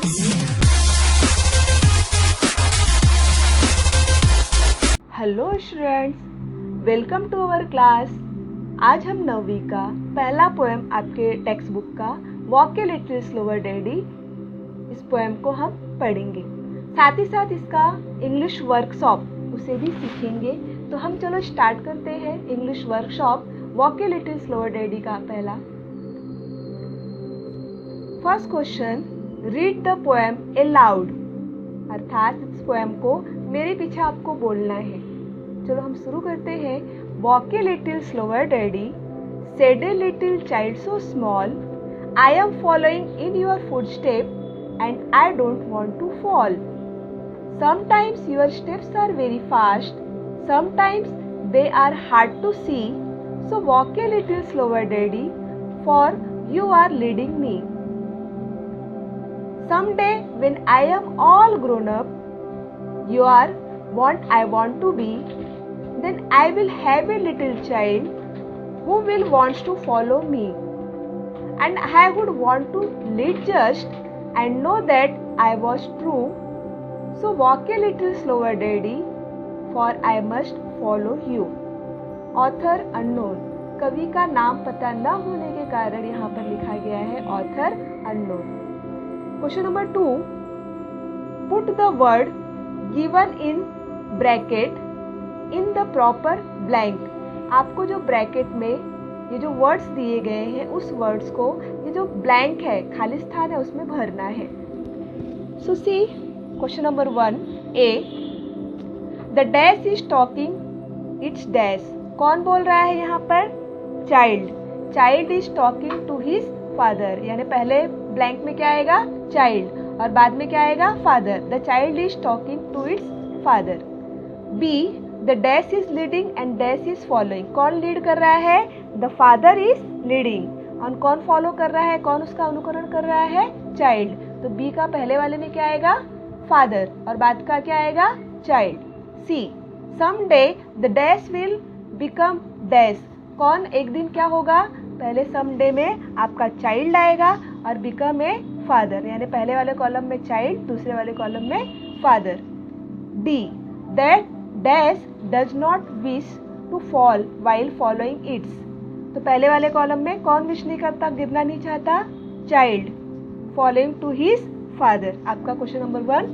Hello students, welcome to our class. आज हम 9वीं का पहला पोएम आपके टेक्स्ट बुक का walk a little slower daddy, इस पोएम को हम पढ़ेंगे। साथ ही साथ इसका इंग्लिश वर्कशॉप उसे भी सीखेंगे। तो हम चलो स्टार्ट करते हैं English workshop walk a little slower daddy का पहला। First question, read the poem allowed, अर्थात इस पोएम को मेरे पीछे आपको बोलना है। चलो हम शुरू करते हैं। Walk a little slower daddy, said a little child so small, I am following in your footstep and I don't want to fall. Sometimes your steps are very fast, sometimes they are hard to see, so walk a little slower daddy, for you are leading me. Someday when I am all grown up, you are what I want to be, then I will have a little child who will wants to follow me, and I would want to lead just and know that I was true, so walk a little slower daddy, for I must follow you. Author unknown, कवि का नाम पता न होने के कारण यहाँ पर लिखा गया है author unknown. Question number 2, put the word given in bracket in the proper blank. आपको जो ब्रैकेट में ये जो वर्ड्स दिए गए हैं उस वर्ड्स को, ये जो ब्लैंक है, खाली स्थान है, उसमें भरना है। So see question number 1 A, the dash is talking it's dash. कौन बोल रहा है यहाँ पर? Child. Child is talking to his father, यानी पहले ब्लैंक में क्या आएगा? चाइल्ड, और बाद में क्या आएगा? Father. The child is talking to its father. B, the dash is leading and dash is following. कौन लीड कर रहा है? The father is leading. और कौन फॉलो कर रहा है? कौन उसका अनुकरण कर रहा है? चाइल्ड। तो बी का पहले वाले में क्या आएगा? फादर, और बाद का क्या आएगा? Child. C, someday the dash will become dash। कौन एक दिन क्या होगा? पहले someday में आपका child आएगा और become ए father, यानी पहले वाले कॉलम में child, दूसरे वाले कॉलम में father। D, that dash does not wish to fall while following its। तो पहले वाले कॉलम में कौन विश नहीं करता, गिरना नहीं चाहता? child, following to his father। आपका क्वेश्चन नंबर 1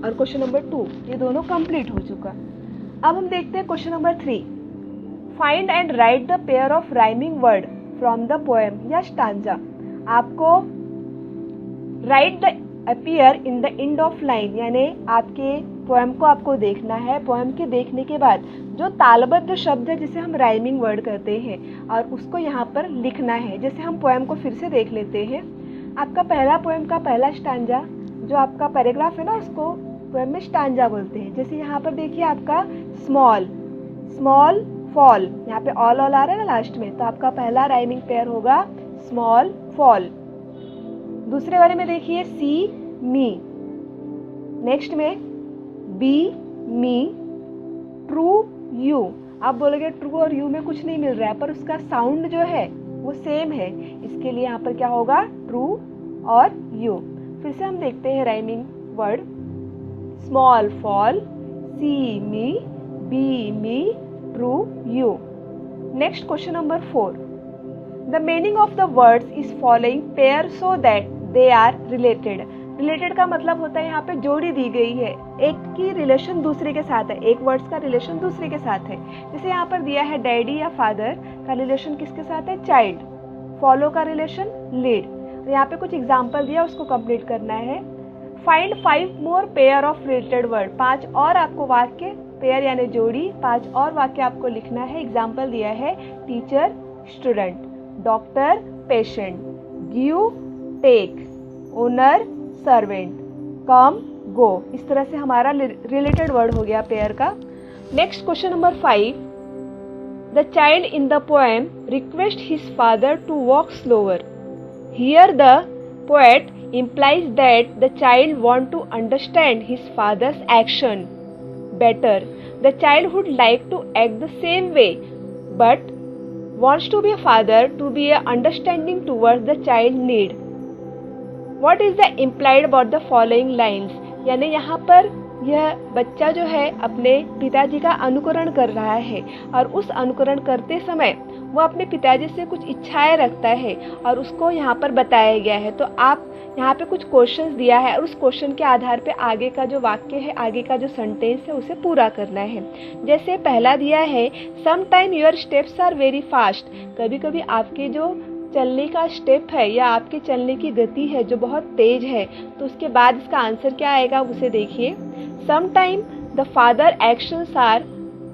और क्वेश्चन नंबर 2 ये दोनों कंप्लीट हो चुका। अब हम देखते हैं question number 3, find and right the pair of rhyming word from the poem या स्टांजा। आपको right the appear in the end of line, यानी आपके पोएम को आपको देखना है। पोएम के देखने के बाद जो तालबद्ध शब्द है जिसे हम राइमिंग वर्ड कहते हैं, और उसको यहाँ पर लिखना है। जैसे हम पोएम को फिर से देख लेते हैं। आपका पहला पोएम का पहला स्टांजा, जो आपका पैराग्राफ है ना, उसको पोएम में स्टांजा बोलते हैं। जैसे यहाँ पर देखिए आपका स्मॉल, स्मॉल फॉल, यहाँ पे ऑल आ रहा है ना लास्ट में, तो आपका पहला राइमिंग पेयर होगा स्मॉल फॉल। दूसरे वाले में देखिए सी मी, नेक्स्ट में बी मी, ट्रू यू। आप बोलोगे ट्रू और यू में कुछ नहीं मिल रहा है, पर उसका साउंड जो है वो सेम है, इसके लिए यहाँ पर क्या होगा? ट्रू और यू। फिर से हम देखते हैं rhyming word, small fall, see me, be me, true you. Next question number 4, the meaning of the words is following pair so that they are related. Related का मतलब होता है यहाँ पे जोड़ी दी गई है, एक की रिलेशन दूसरे के साथ है, एक वर्ड्स का रिलेशन दूसरे के साथ है। जैसे यहाँ पर दिया है डैडी या फादर का रिलेशन किसके साथ है? चाइल्ड। फॉलो का रिलेशन लीड। यहाँ पे कुछ एग्जाम्पल दिया, उसको कंप्लीट करना है। Find 5 more pair of related word. 5 और आपको वाक्य, पेयर यानी जोड़ी, 5 और वाक्य आपको लिखना है। एग्जाम्पल दिया है teacher student, doctor patient, give take, owner servant, come go. इस तरह से हमारा रिलेटेड वर्ड हो गया पेयर का। Next question number 5, the child in the poem request his father to walk slower. Here the poet implies that the child wants to understand his father's action better. The child would like to act the same way, but wants to be a father to be a understanding towards the child need. What is the implied about the following lines? यानी यहाँ पर यह बच्चा जो है अपने पिताजी का अनुकरण कर रहा है और उस अनुकरण करते समय वो अपने पिताजी से कुछ इच्छाएं रखता है और उसको यहाँ पर बताया गया है। तो आप यहाँ पे कुछ क्वेश्चंस दिया है और उस क्वेश्चन के आधार पे आगे का जो वाक्य है, आगे का जो सेंटेंस है उसे पूरा करना है। जैसे पहला दिया है some time your steps are very fast, कभी कभी आपके जो चलने का स्टेप है या आपके चलने की गति है जो बहुत तेज है। तो उसके बाद इसका आंसर क्या आएगा उसे देखिए। Some time the father actions are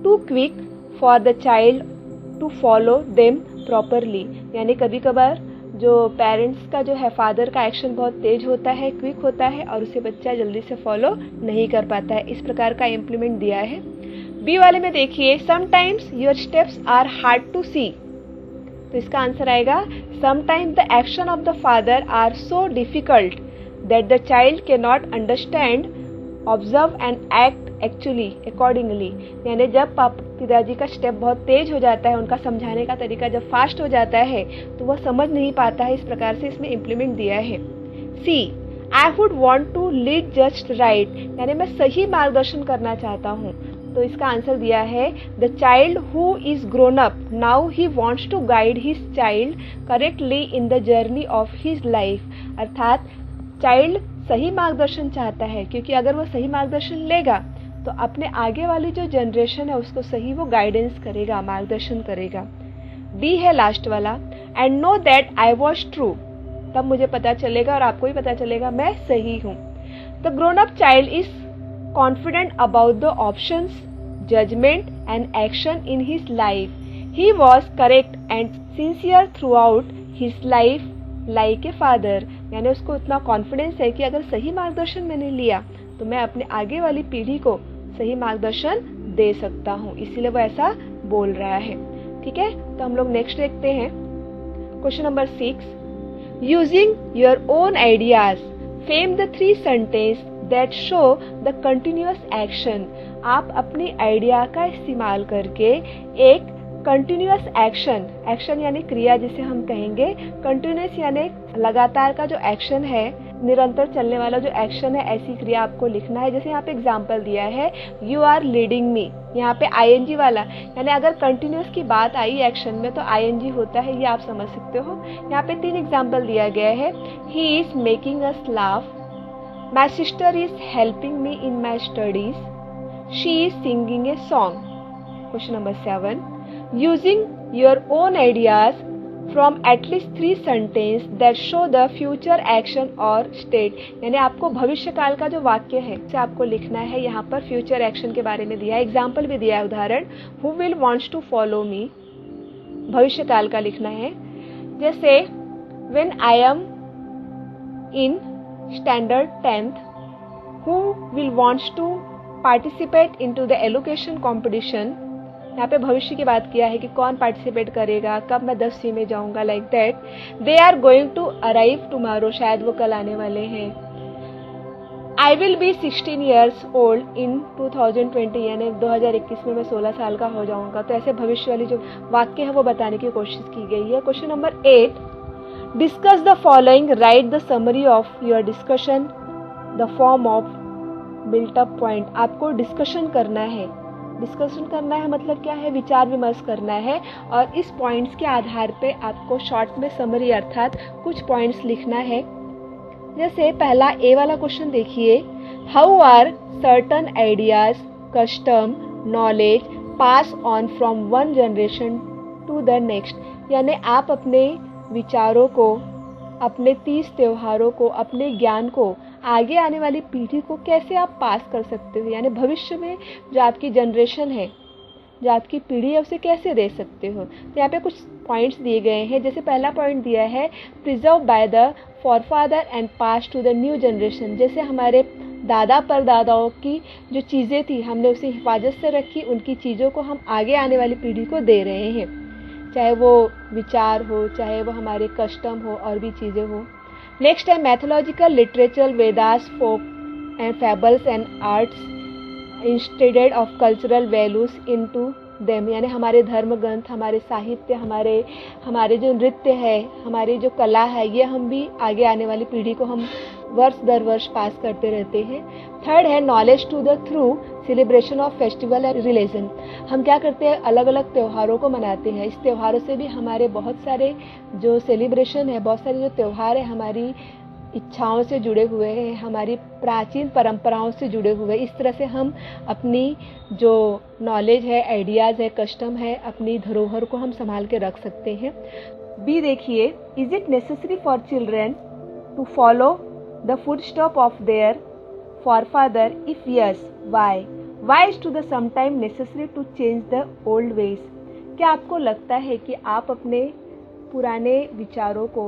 too quick for the child to follow them properly, यानी कभी कभार जो पेरेंट्स का जो है फादर का एक्शन बहुत तेज होता है, क्विक होता है और उसे बच्चा जल्दी से फॉलो नहीं कर पाता है। इस प्रकार का इम्प्लीमेंट दिया है। बी वाले में देखिए sometimes your steps are hard to see, तो इसका आंसर आएगा sometime the action of the father are so difficult that the child can not understand, observe and act actually accordingly, यानी जब पिताजी का स्टेप बहुत तेज हो जाता है, उनका समझाने का तरीका जब फास्ट हो जाता है तो वह समझ नहीं पाता है। इस प्रकार से इसमें इम्प्लीमेंट दिया है। See I would want to lead just right, यानी मैं सही मार्गदर्शन करना चाहता हूँ। तो इसका आंसर दिया है the child who is grown up now he wants to guide his child correctly in the journey of his life, अर्थात चाइल्ड सही मार्गदर्शन चाहता है क्योंकि अगर वह सही मार्गदर्शन लेगा तो अपने आगे वाली जो जनरेशन है उसको सही वो गाइडेंस करेगा, मार्गदर्शन करेगा। डी है लास्ट वाला and know that I was true, तब मुझे पता चलेगा और आपको भी पता चलेगा मैं सही हूँ। The grown up child is confident about the options, judgement and action in his life, he was correct and sincere throughout his life like a father, यानी उसको इतना कॉन्फिडेंस है कि अगर सही मार्गदर्शन मैंने लिया तो मैं अपने आगे वाली पीढ़ी को सही मार्गदर्शन दे सकता हूँ, इसीलिए वो ऐसा बोल रहा है। ठीक है, तो हम लोग नेक्स्ट देखते हैं question number 6। Using your own ideas frame the 3 sentence that show the continuous action, आप अपनी आइडिया का इस्तेमाल करके एक कंटिन्यूअस एक्शन, एक्शन यानी क्रिया जिसे हम कहेंगे, कंटिन्यूअस यानी लगातार का जो एक्शन है, निरंतर चलने वाला जो एक्शन है, ऐसी क्रिया आपको लिखना है। जैसे यहाँ पे एग्जांपल दिया है यू आर लीडिंग मी, यहाँ पे आईएनजी वाला, यानी अगर कंटिन्यूअस की बात आई एक्शन में तो आईएनजी होता है, ये आप समझ सकते हो। यहाँ पे 3 एग्जांपल दिया गया है। He is making us laugh, my sister is helping me in my studies, she is singing a song. Question number 7, using your own ideas from at least 3 sentences that show the future action or state, यानी आपको भविष्य काल का जो वाक्य है उसे आपको लिखना है। यहाँ पर फ्यूचर एक्शन के बारे में दिया है, एग्जाम्पल भी दिया है, उदाहरण who will wants to follow me, भविष्य काल का लिखना है। जैसे when I am in standard 10th, who will wants to participate into the elocution competition, यहाँ पे भविष्य की बात किया है कि कौन पार्टिसिपेट करेगा, कब मैं 10वीं में जाऊंगा, like that. They are going to arrive tomorrow, शायद वो कल आने वाले हैं। I will be 16 years old in 2020, यानी 2021 में मैं 16 साल का हो जाऊंगा। तो ऐसे भविष्य वाली जो वाक्य है वो बताने की कोशिश की गई है। Question number 8, discuss the following, right the summary of your discussion the form of built up point, आपको डिस्कशन करना है। डिस्कशन करना है मतलब क्या है, विचार विमर्श करना है और इस पॉइंट्स के आधार पे आपको शॉर्ट में समरी अर्थात कुछ पॉइंट्स लिखना है। जैसे पहला ए वाला क्वेश्चन देखिए, how are certain ideas, custom, knowledge pass on from one generation to the next, यानी आप अपने विचारों को, अपने 30 त्योहारों को, अपने ज्ञान को आगे आने वाली पीढ़ी को कैसे आप पास कर सकते हो, यानी भविष्य में जो आपकी जनरेशन है, जो आपकी पीढ़ी है, उसे कैसे दे सकते हो। तो यहाँ पे कुछ पॉइंट्स दिए गए हैं। जैसे पहला पॉइंट दिया है preserve by the forefather and pass to the new generation, जैसे हमारे दादा परदादाओं की जो चीज़ें थी हमने उसे हिफाजत से रखी, उनकी चीज़ों को हम आगे आने वाली पीढ़ी को दे रहे हैं, चाहे वो विचार हो, चाहे वो हमारे कस्टम हो और भी चीज़ें हो। नेक्स्ट है mythological literature, Vedas, folk and fables and arts instead of cultural values into them, यानी हमारे धर्म ग्रंथ, हमारे साहित्य, हमारे जो नृत्य है, हमारी जो कला है, ये हम भी आगे आने वाली पीढ़ी को हम वर्ष दर वर्ष पास करते रहते हैं। थर्ड है knowledge to the through celebration of festival and religion. हम क्या करते हैं, अलग अलग त्योहारों को मनाते हैं। इस त्योहारों से भी हमारे बहुत सारे जो सेलिब्रेशन है, बहुत सारे जो त्यौहार है, हमारी इच्छाओं से जुड़े हुए हैं, हमारी प्राचीन परंपराओं से जुड़े हुए। इस तरह से हम अपनी जो नॉलेज है, आइडियाज़ है, कस्टम है, अपनी धरोहर को हम संभाल के रख सकते हैं। बी देखिए, is it necessary for children to follow the footstep of their forefather? If yes, why? Why is to the sometime necessary to change the old ways? क्या आपको लगता है कि आप अपने पुराने विचारों को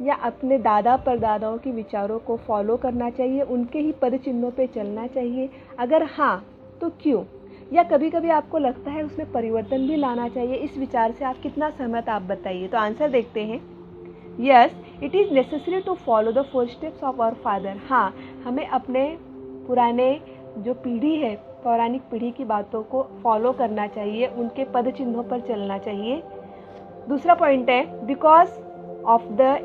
या अपने दादा परदादाओं के विचारों को फॉलो करना चाहिए, उनके ही पद चिन्हों पे चलना चाहिए? अगर हाँ, तो क्यों? या कभी कभी आपको लगता है उसमें परिवर्तन भी लाना चाहिए? इस विचार से आप कितना सहमत, आप बताइए। तो आंसर देखते हैं। Yes, it is necessary to follow the footsteps of our father. हाँ, हमें अपने पुराने जो पीढ़ी है, पौराणिक पीढ़ी की बातों को फॉलो करना चाहिए, उनके पद चिन्हों पर चलना चाहिए। दूसरा पॉइंट है because of the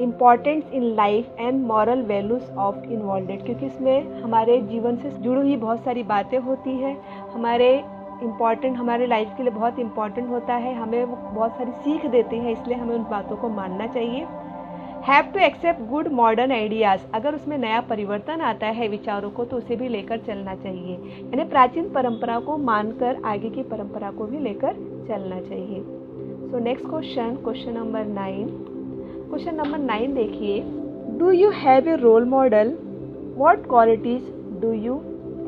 importance in life and moral values of involved, क्योंकि इसमें हमारे जीवन से जुड़ी हुई बहुत सारी बातें होती हैं, हमारे लाइफ के लिए बहुत इम्पॉर्टेंट होता है, हमें वो बहुत सारी सीख देते हैं, इसलिए हमें उन बातों को मानना चाहिए। Have to accept good modern ideas, अगर उसमें नया परिवर्तन आता है विचारों को तो उसे भी लेकर चलना चाहिए, यानी प्राचीन परंपरा को मानकर आगे की परंपरा को भी लेकर चलना चाहिए। So next question number 9। Question number 9 देखिए, do you have a role model? What qualities do you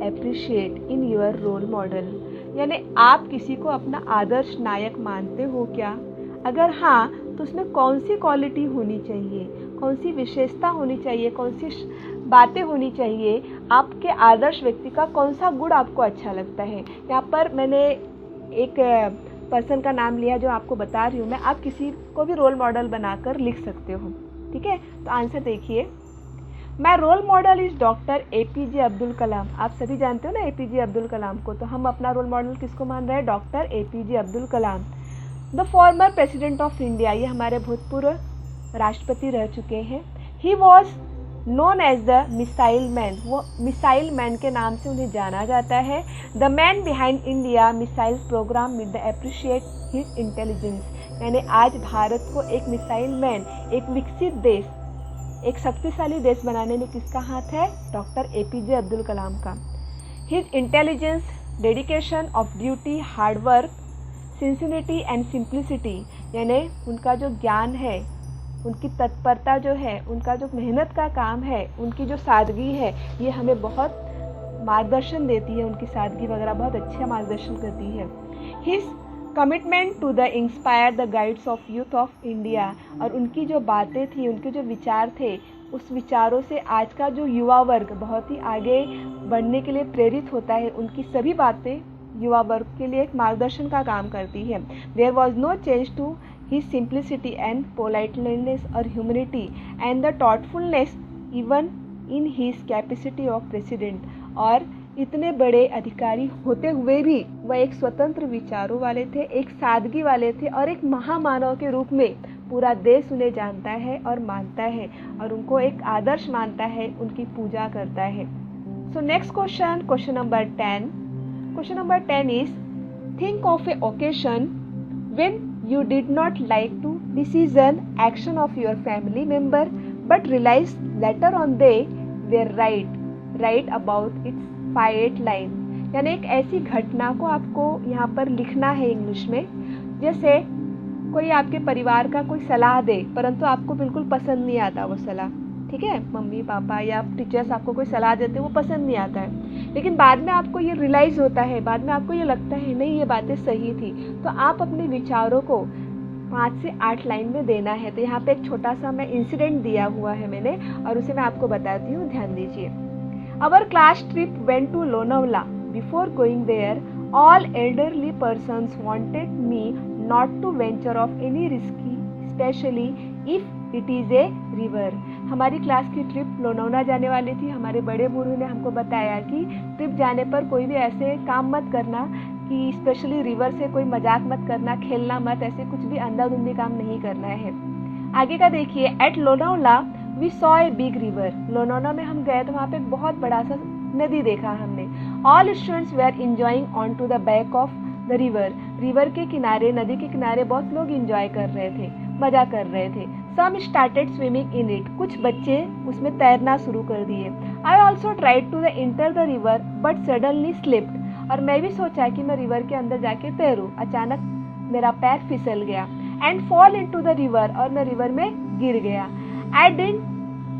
appreciate in your role model? यानी आप किसी को अपना आदर्श नायक मानते हो क्या? अगर हाँ, तो उसमें कौन सी क्वालिटी होनी चाहिए, कौन सी विशेषता होनी चाहिए, कौन सी बातें होनी चाहिए? आपके आदर्श व्यक्ति का कौन सा गुण आपको अच्छा लगता है? यहाँ पर मैंने एक पर्सन का नाम लिया जो आपको बता रही हूँ मैं, आप किसी को भी रोल मॉडल बनाकर लिख सकते हो, ठीक है? तो आंसर देखिए, my role model is doctor APJ Abdul Kalam. आप सभी जानते हो ना APJ अब्दुल कलाम को, तो हम अपना रोल मॉडल किसको मान रहे हैं? Doctor APJ Abdul Kalam, the former president of India. ये हमारे भूतपूर्व राष्ट्रपति रह चुके हैं। He was known as the missile man, वो मिसाइल मैन के नाम से उन्हें जाना जाता है। The man behind India missile program with the appreciate his intelligence, यानी आज भारत को एक मिसाइल मैन, एक विकसित देश, एक शक्तिशाली देश बनाने में किसका हाथ है? डॉक्टर APJ अब्दुल कलाम का। His intelligence, dedication of duty, hard work, sincerity and simplicity, यानी उनका जो ज्ञान है, उनकी तत्परता जो है, उनका जो मेहनत का काम है, उनकी जो सादगी है, ये हमें बहुत मार्गदर्शन देती है। उनकी सादगी वगैरह बहुत अच्छा मार्गदर्शन करती है। His commitment to the inspire the guides of youth of India, और उनकी जो बातें थी, उनके जो विचार थे, उस विचारों से आज का जो युवा वर्ग बहुत ही आगे बढ़ने के लिए प्रेरित होता है। उनकी सभी बातें युवा वर्ग के लिए एक मार्गदर्शन का काम करती है। There was no change to his simplicity and politeness और humility and the thoughtfulness even in his capacity of president, और इतने बड़े अधिकारी होते हुए भी वह एक स्वतंत्र विचारों वाले थे, एक सादगी वाले थे, और एक महामानव के रूप में पूरा देश उन्हें जानता है और मानता है, और उनको एक आदर्श मानता है, उनकी पूजा करता है। सो next question number 10। Question number 10 is, think of a occasion when you did not like to decision action of your family member but realized later on they were right about its 5 line। यानी एक ऐसी घटना को आपको यहाँ पर लिखना है इंग्लिश में। जैसे कोई आपके परिवार का कोई सलाह दे, परंतु आपको बिल्कुल पसंद नहीं आता वो सलाह, ठीक है? मम्मी पापा या टीचर्स आपको कोई सलाह देते हैं, वो पसंद नहीं आता है, लेकिन बाद में आपको ये रियलाइज़ होता है, बाद में आपको ये लगता है नहीं ये बातें सही थी, तो आप अपने विचारों को 5 से 8 लाइन में देना है। तो यहाँ पे एक छोटा सा मैं इंसिडेंट दिया हुआ है मैंने, और उसे मैं आपको बताती हूँ, ध्यान दीजिए। Our class trip went to Lonavala. Before going there all elderly persons wanted me not to venture of any risky, especially if it is a river. हमारी क्लास की ट्रिप लोनावला जाने वाली थी। हमारे बड़े बूढ़ों ने हमको बताया कि ट्रिप जाने पर कोई भी ऐसे काम मत करना कि स्पेशली रिवर से कोई मजाक मत करना, खेलना मत, ऐसे कुछ भी अंधाधुंधी काम नहीं करना है। आगे का देखिए, at Lonavala we saw a big river. Lonavala में हम गए तो वहाँ पे एक बहुत बड़ा सा नदी देखा हमने। All students were enjoying on to the back of the river. River के किनारे, नदी के किनारे बहुत लोग इंजॉय कर रहे थे, मजा कर रहे थे। Some started swimming in it. कुछ बच्चे उसमें तैरना शुरू कर दिए। I also tried to the enter the river but suddenly slipped. और मैं भी सोचा कि मैं रिवर के अंदर जाके तैरूं, अचानक मेरा पैर फिसल गया। And fall into the river, और मैं रिवर में गिर गया। I did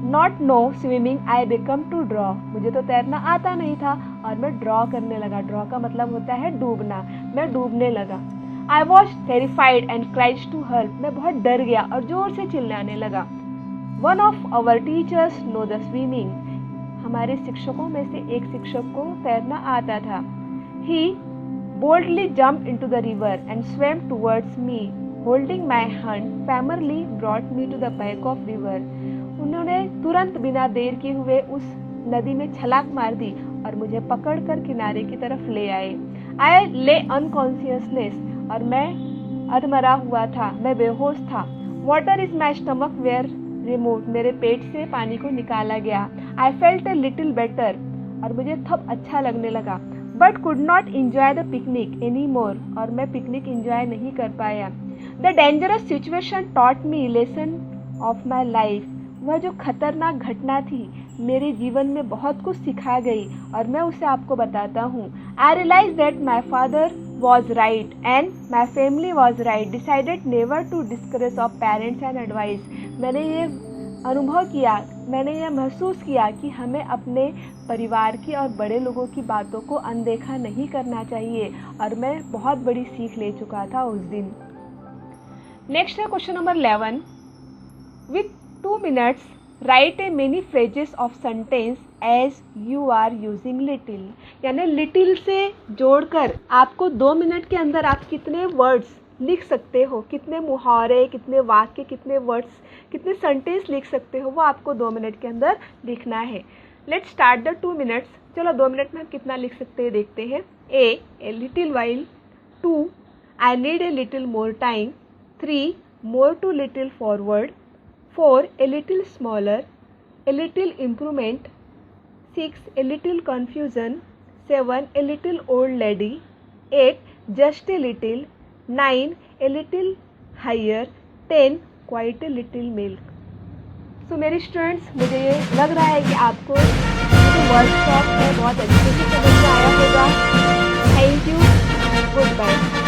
not know swimming, I become to draw. मुझे तो तैरना आता नहीं था और मैं ड्रॉ करने लगा। ड्रॉ का मतलब होता है डूबना। मैं डूबने लगा। I was terrified and cried to help. मैं बहुत डर गया और जोर से चिल्लाने लगा। One of our teachers know the swimming. हमारे शिक्षकों में से एक शिक्षक को तैरना आता था। He boldly jumped into the river and swam towards me, holding my hand firmly brought me to the bank of river. उन्होंने तुरंत बिना देर किए हुए उस नदी में छलांग मार दी और मुझे पकड़कर किनारे की तरफ ले आए। I lay unconsciousness, और मैं अधमरा हुआ था, मैं बेहोश था। Water is my stomach were removed. मेरे पेट से पानी को निकाला गया। I felt a little better, और मुझे तब अच्छा लगने लगा। But could not enjoy the picnic any more, और मैं पिकनिक इंजॉय नहीं कर पाया। The dangerous situation taught me lesson of my life. वह जो खतरनाक घटना थी मेरे जीवन में बहुत कुछ सिखा गई, और मैं उसे आपको बताता हूँ। I realise that my father was right and my family was right, decided never to discourage of parents and advice. मैंने ये अनुभव किया, मैंने यह महसूस किया कि हमें अपने परिवार की और बड़े लोगों की बातों को अनदेखा नहीं करना चाहिए, और मैं बहुत बड़ी सीख ले चुका था उस दिन। नेक्स्ट है question number 11। With 2 minutes write a many phrases of sentence as you are using little. यानी लिटिल से जोड़कर आपको 2 मिनट के अंदर आप कितने वर्ड्स लिख सकते हो, कितने मुहावरे, कितने वाक्य, कितने वर्ड्स, कितने सेंटेंस लिख सकते हो, वो आपको 2 मिनट के अंदर लिखना है। Let's start the 2 minutes। चलो 2 मिनट में हम कितना लिख सकते हैं देखते हैं। A little while. 2 I need a little more time. 3 more to little forward. 4 a little smaller. A little improvement. 6 a little confusion. 7 a little old lady. 8 just a little. 9 a little higher। 10 quite a little milk। So मेरे students, मुझे ये लग रहा है कि आपको workshop में बहुत अच्छे से समझ में आया होगा। Thank you, good bye.